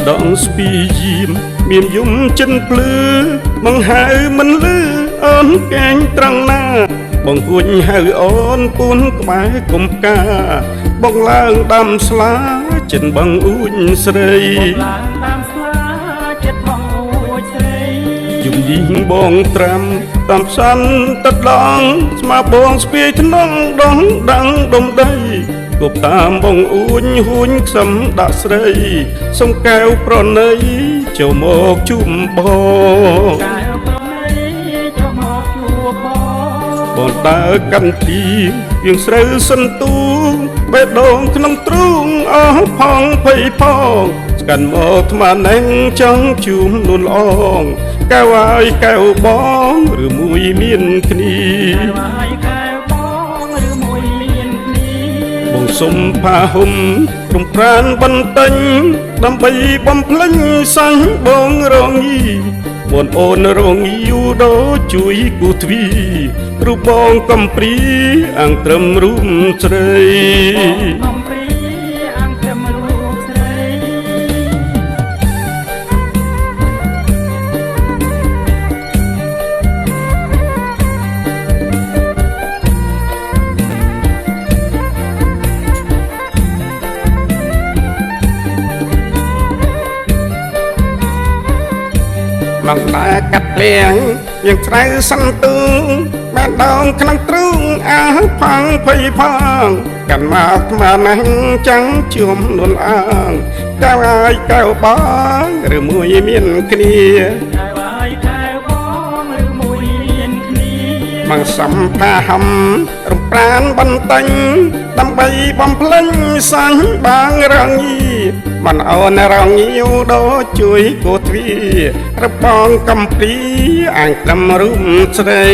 ដងស្ពីយាមមានយំចិនភ្លឺបង្ហើមិនលឺអូនកែងត្រង់ណាបងគួញហៅអូនពូនក្បែរគុំកាបងឡើងដាំស្លាចិនបងអួចស្រីយំយីងបងត្រាំតាមសាន់ទឹកដងស្មាបងស្ពាយថ្នងដងដាំងដុំដីគប់តាមបងអួញហួញខ្សឹមដាក់ស្រីសុំកែវប្រណីចូលមកជុំបងបងដើរកាន់ទីយើងស្រូវសិនទូបេះដូងក្នុងទ្រូងអស់ផងភ័យផងស្កាន់មកថ្មណែងចង់ជុំនួនអងកែវហើយកែវបងឬមួយមានគ្នាបងសុំផាហុំរំប្រានបន្ទិញដើម្បីបំភ្លេចសាញ់បងរងីមុនអូនរងីយូដោជួយគូទ្វីរូបបងកំព្រីអាំងត្រឹមរូបស្រីមកតែកាត់លៀងយើងស្រូវសិនទូបែរដងក្នុងទ្រូងអើផងភ័យផងកាន់មកថ្មណែងចាំងជុំនួនអងកែវហើយកែវបងឬមួយមានគ្នាមកសំផាហំរំប្រានបន្ទិញដើម្បីបំភ្លេចសាញ់បាងរងីមិនអូនរងីវដោជួយគូទ្វីរបងកំព្រីអាងត្រឹមរូបស្រី